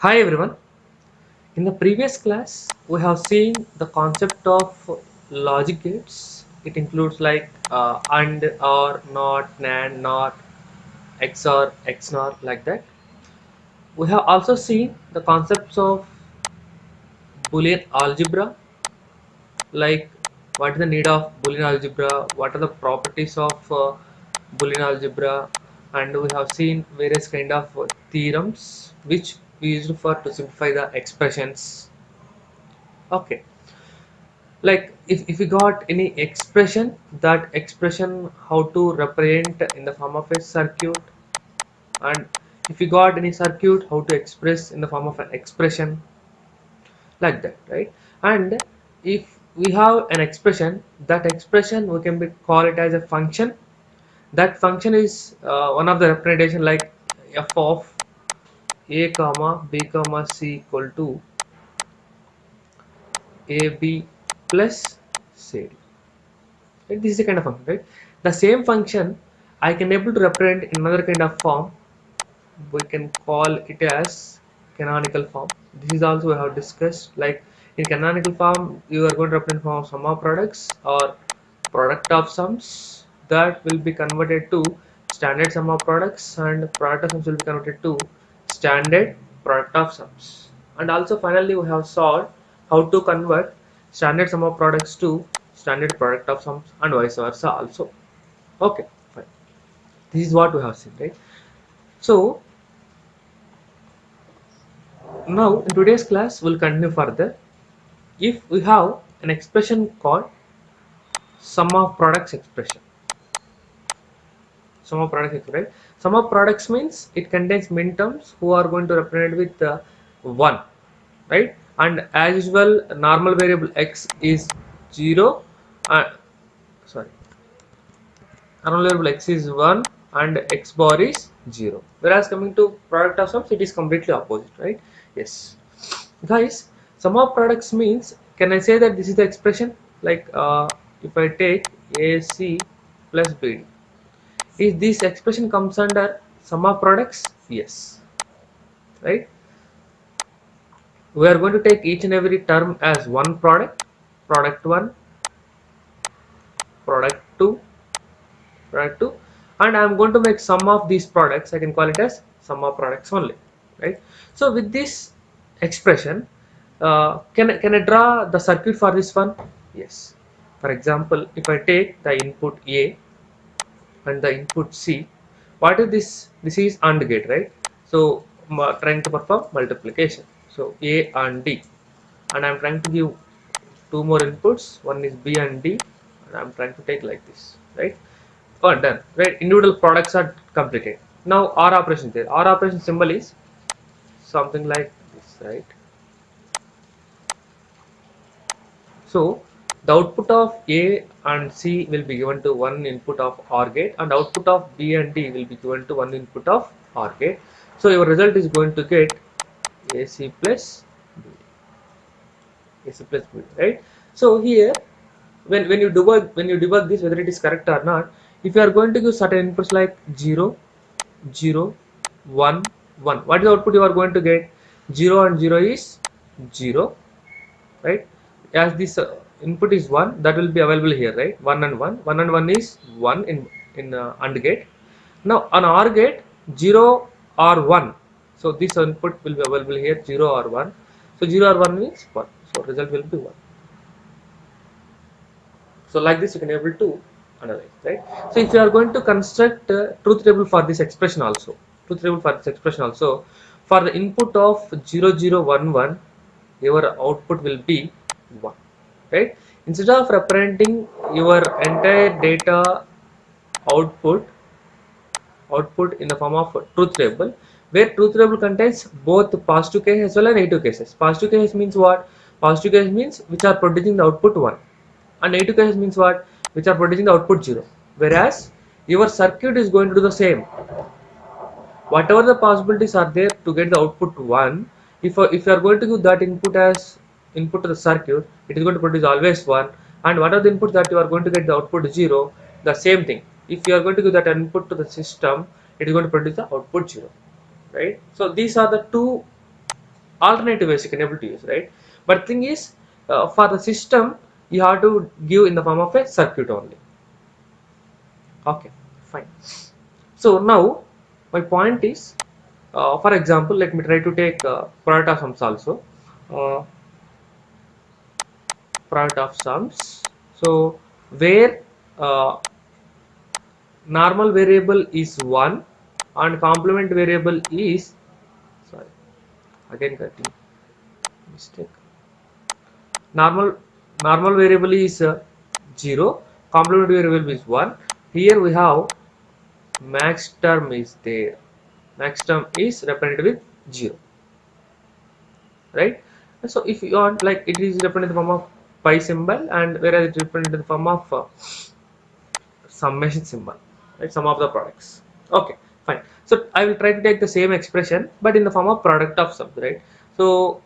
Hi everyone. In the previous class, we have seen the concept of logic gates. It includes like and, or, not, NAND, not, XOR, XNOR, like that. We have also seen the concepts of Boolean algebra, like what is the need of Boolean algebra, what are the properties of Boolean algebra, and we have seen various kind of theorems which we used for to simplify the expressions. Okay, like if we got any expression, that expression how to represent in the form of a circuit, and if we got any circuit how to express in the form of an expression, like that, right? And if we have an expression, that expression we can call it as a function. That function is one of the representation, like f of a comma b comma c equal to ab plus c. Right? This is a kind of function, right? The same function I can able to represent in another kind of form. We can call it as canonical form. This is also we have discussed. Like in canonical form, you are going to represent form of sum of products or product of sums, that will be converted to standard sum of products, and product of sums will be converted to standard product of sums. And also finally we have solved how to convert standard sum of products to standard product of sums and vice versa also. Okay, fine. This is what we have seen, right? So now in today's class we'll continue further. If we have an expression called sum of products expression, sum of products, right? Sum of products means it contains min terms who are going to represent with 1, right? And as usual, normal variable x is 0, sorry, normal variable x is 1 and x bar is 0, whereas coming to product of sums it is completely opposite, right? Yes, guys, sum of products means, can I say that this is the expression, like if I take ac plus bd, is this expression comes under sum of products? Yes, right? We are going to take each and every term as one product, product 1, product 2, product 2, and I am going to make sum of these products. I can call it as sum of products only, right? So with this expression, can I draw the circuit for this one? Yes. For example, if I take the input A and the input C, what is this? This is AND gate, right? So trying to perform multiplication. So A and D, and I'm trying to give two more inputs. One is B and D, and I'm trying to take like this, right? Oh, done, right? Individual products are completed. Now OR operation there. OR operation symbol is something like this, right? So the output of A and C will be given to one input of OR gate, and output of B and D will be given to one input of OR gate. So your result is going to get AC plus B, AC plus B, right? So here, when you debug this whether it is correct or not, if you are going to give certain inputs like 0, 0, 1, 1, what is the output you are going to get? 0 and 0 is 0, right? As this input is 1, that will be available here, right? 1 and 1, 1 and 1 is 1 in AND gate. Now on OR gate, 0 or 1, so this input will be available here, 0 or 1. So 0 or 1 means 1, so result will be 1. So like this you can able to analyze, right? So if you are going to construct truth table for this expression also, truth table for this expression also, for the input of 0011, your output will be 1, right? Instead of representing your entire data output in the form of truth table, where truth table contains both positive case as well as negative cases. Positive case means what? Positive case means which are producing the output 1, and negative case means what? Which are producing the output 0. Whereas your circuit is going to do the same. Whatever the possibilities are there to get the output 1, if you are going to give that input as input to the circuit, it is going to produce always 1, and whatever the input that you are going to get the output 0, the same thing. If you are going to give that input to the system, it is going to produce the output 0, right? So these are the two alternative ways you can able to use, right? But thing is, for the system you have to give in the form of a circuit only. Okay, fine. So now my point is, for example, let me try to take product of sums also. uh, Product of sums, so where uh, normal variable is 1 and complement variable is, sorry, again cutting mistake, normal normal variable is 0, complement variable is 1. Here we have max term is there, max term is represented with 0, right? So if you want, like, it is represented in the form of pi symbol, and whereas it is represented in the form of summation symbol, right? Sum of the products. Okay, fine. So I will try to take the same expression but in the form of product of sums, right? So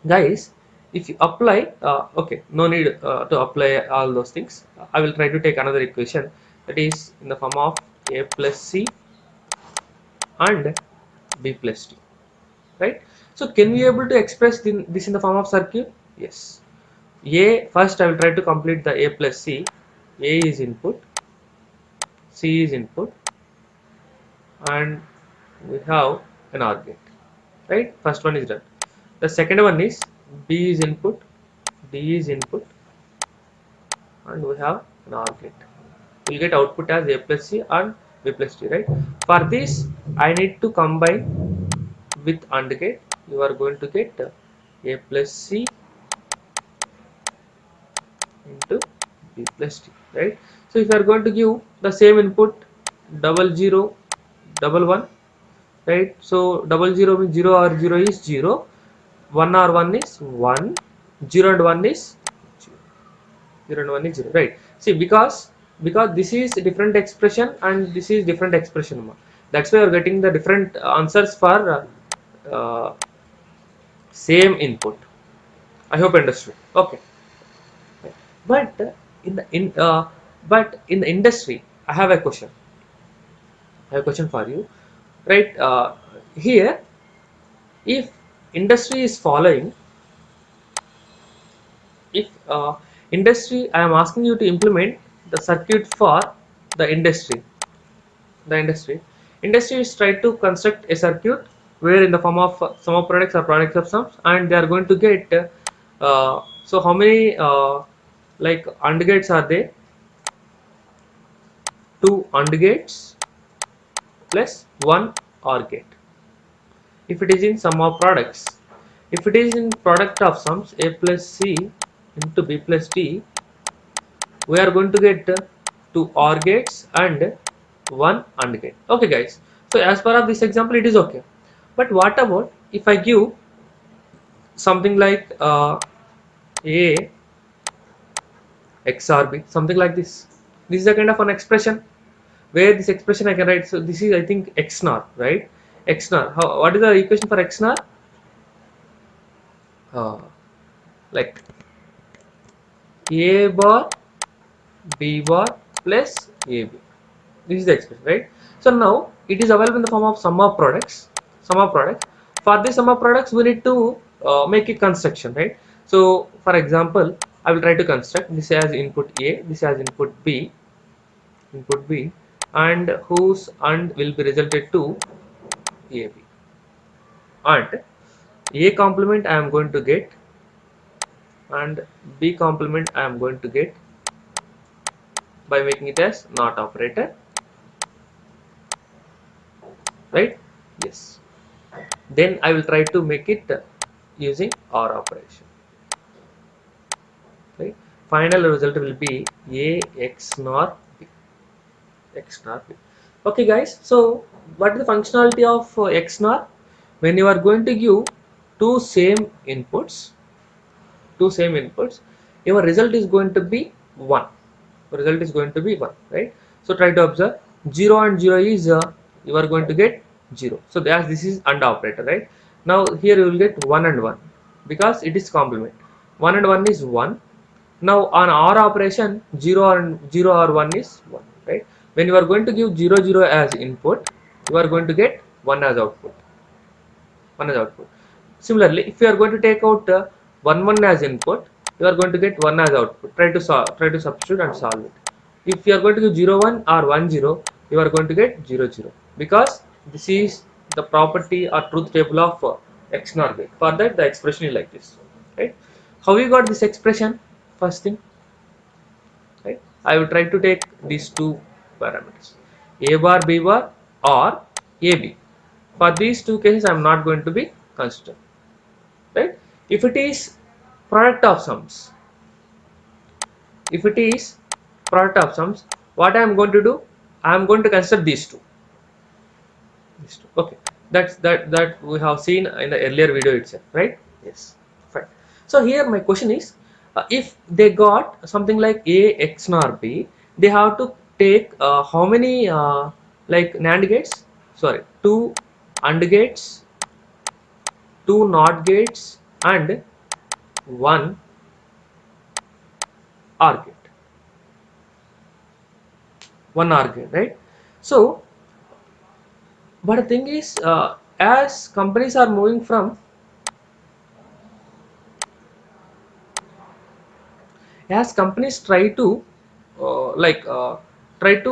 guys, if you apply, okay, no need to apply all those things. I will try to take another equation that is in the form of a plus c and b plus d, right? So can we able to express this in the form of circuit? Yes. A, first I will try to complete the a plus c. A is input, c is input, and we have an OR gate, right? First one is done. The second one is b is input, d is input, and we have an OR gate. We'll get output as a plus c and b plus d, right? For this I need to combine with AND gate. You are going to get a plus c into b plus d, right? So if you are going to give the same input, double 0 double 1, right? So double 0 means 0 or 0 is 0, 1 or 1 is 1, 0 and 1 is 0, 0 and 1 is 0, right? See, because this is different expression and this is different expression, that's why you are getting the different answers for same input. I hope understood. Okay. But in the industry, I have a question. I have a question for you, right? Here, if industry is following, if industry, I am asking you to implement the circuit for the industry. The industry is try to construct a circuit where in the form of sum of products or products of sums, and they are going to get. So how many like AND gates are there? Two AND gates plus one OR gate. If it is in sum of products, if it is in product of sums, a plus c into b plus d, we are going to get two OR gates and one AND gate. Okay, guys. So as per of this example, it is okay. But what about if I give something like a XOR b, something like this? This is a kind of an expression where this expression I can write. So this is, I think, XNOR, right? XNOR. How? What is the equation for XNOR? Uh, like a bar b bar plus ab. This is the expression, right? So now it is available in the form of sum of products. Sum of products. For this sum of products, we need to make a construction, right? So for example, I will try to construct this as input A, this as input B, and whose AND will be resulted to AB. And A complement I am going to get, and B complement I am going to get by making it as NOT operator, right? Yes. Then I will try to make it using OR operation, right? Final result will be A XNOR B. XNOR B. Okay, guys. So what is the functionality of XNOR? When you are going to give two same inputs, your result is going to be 1. Result is going to be 1, right? So try to observe 0 and 0 is you are going to get 0. So this is AND operator, right? Now here you will get 1 and 1 because it is complement. 1 and 1 is 1. Now on OR operation, 0 or 1 is 1, right? When you are going to give 0 as input, you are going to get 1 as output. Similarly, if you are going to take out 1 1 as input, you are going to get 1 as output. Try to solve, try to substitute and solve it. If you are going to do 0 1 or 1 0, you are going to get 0 0, because this is the property or truth table of x NOR gate. For that, the expression is like this, right? How we got this expression? First thing, right? I will try to take these two parameters, a bar b bar or ab. For these two cases, I am not going to be considered, right? If it is product of sums, if it is product of sums, what I am going to do? I am going to consider these two. These two. Okay, that we have seen in the earlier video itself, right? Yes, fine. So here my question is, if they got something like a x NOR b, they have to take how many like NAND gates? Sorry, two AND gates, two NOT gates, and one OR gate. One OR gate, right? So, but the thing is, as companies are moving from, as companies try to like try to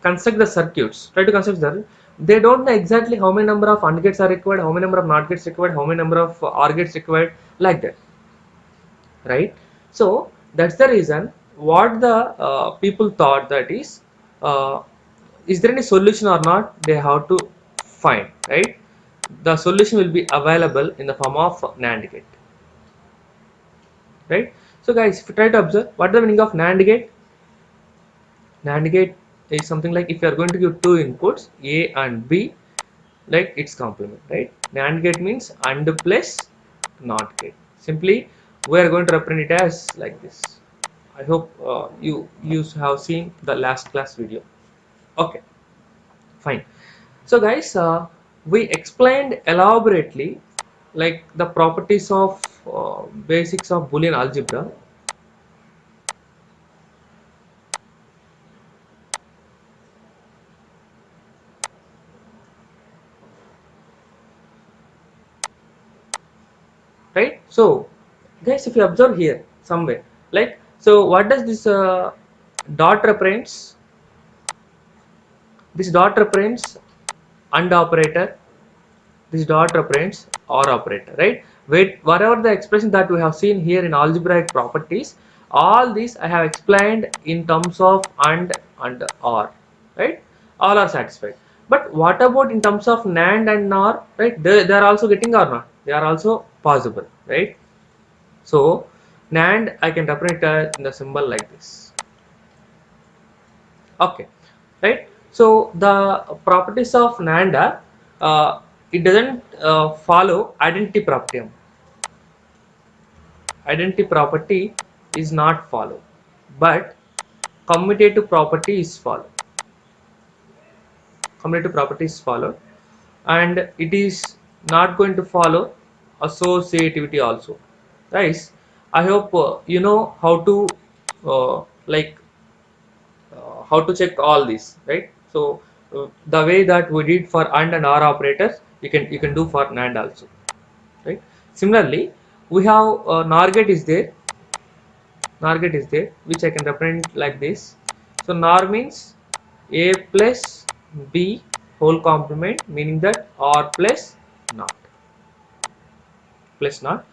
construct the circuits, try to construct the, they don't know exactly how many number of AND gates are required, how many number of NOT gates required, how many number of OR gates required, like that, right? So that's the reason what the people thought, that is there any solution or not, they have to find, right? The solution will be available in the form of NAND gate, right? So guys, if you try to observe, what is the meaning of NAND gate? NAND gate is something like, if you are going to give two inputs A and B, like its complement, right? NAND gate means AND plus NOT gate. Simply, we are going to represent it as like this. I hope you have seen the last class video. Okay, fine. So guys, we explained elaborately like the properties of basics of Boolean algebra. Right? So guys, if you observe here somewhere, like, so what does this dot represents? This dot represents AND operator, this dot represents OR operator, right? Wait, whatever the expression that we have seen here in algebraic properties, all these I have explained in terms of AND and OR, right? All are satisfied. But what about in terms of NAND and NOR, right? They are also getting or not? They are also possible, right? So NAND, I can represent it in the symbol like this. Okay, right? So the properties of NAND are, it doesn't follow identity property. Identity property is not followed, but commutative property is followed. Commutative property is followed, and it is not going to follow associativity also. Guys, I hope you know how to like how to check all these, right? So the way that we did for AND and OR operators, you can do for NAND also, right? Similarly, we have NOR gate is there. NOR gate is there, which I can represent like this. So NOR means A plus B whole complement, meaning that OR plus NOT, plus NOT,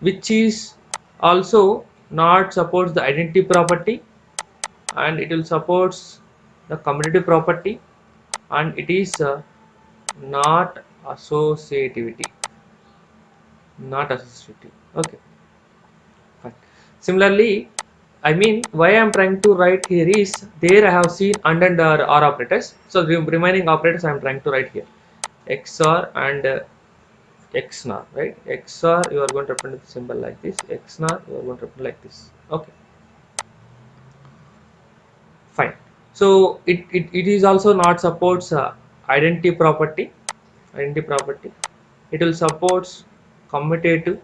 which is also not supports the identity property, and it will supports the commutative property, and it is not associativity, not associative. Okay, fine. Similarly, I mean, why I am trying to write here is, there I have seen and OR operators, so the remaining operators I am trying to write here, XOR and XNOR, right? XOR, you are going to represent the symbol like this, XNOR you are going to represent like this. Okay, fine. So it is also not supports identity property. Identity property, it will supports commutative,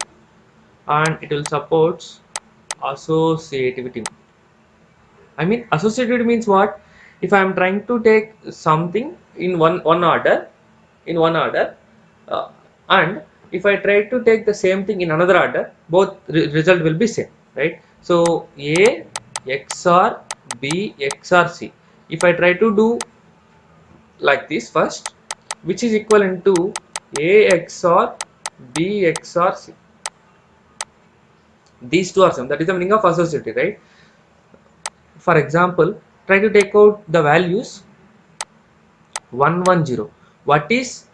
and it will supports associativity. I mean, associativity means what? If I am trying to take something in one order, in one order, and if I try to take the same thing in another order, both result will be same, right? So A XOR B XOR C, if I try to do like this first, which is equivalent to A XOR B XOR C, these two are same, that is the meaning of associative, right? For example, try to take out the values 110. What is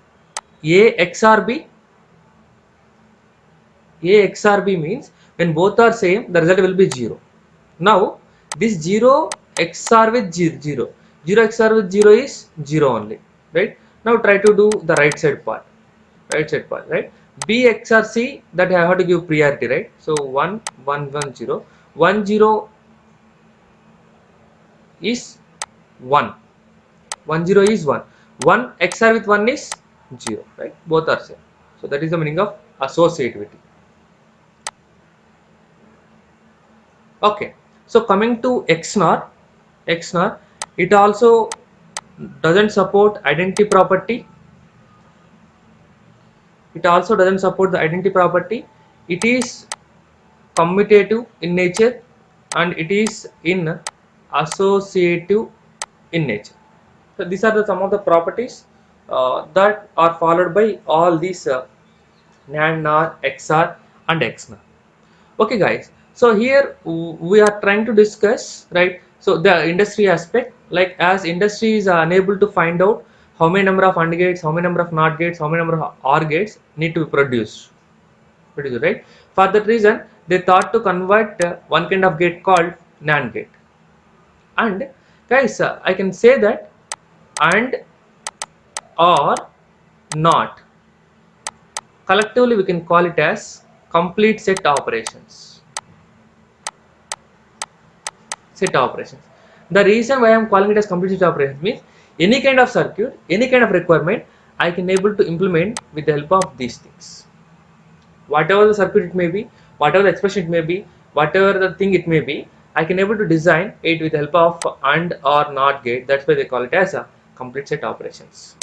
A XOR B? A XOR B means when both are same, the result will be 0. Now, this 0 XOR with 0, 0 XOR with 0 is 0 only, right? Now try to do the right side part, right? B XOR C, that I have to give priority, right? So 1 1 1 0, 1 0 is 1, 1 0 is 1, 1 XOR with 1 is 0, right? Both are same. So that is the meaning of associativity. Okay, so coming to XNOR, it also doesn't support identity property. It also doesn't support the identity property. It is commutative in nature and it is in associative in nature. So these are some of the properties that are followed by all these NAND, NOR, XOR and XNOR. Okay guys, so here we are trying to discuss, right? So the industry aspect, like as industry is unable to find out how many number of AND gates, how many number of NOT gates, how many number of OR gates need to be produced, right? For that reason, they thought to convert one kind of gate called NAND gate. And guys, I can say that AND or NOT, collectively we can call it as complete set operations. The reason why I am calling it as complete set operations means any kind of circuit, any kind of requirement, I can able to implement with the help of these things. Whatever the circuit it may be, whatever the expression it may be, whatever the thing it may be, I can able to design it with the help of AND or NOT gate. That's why they call it as a complete set operations.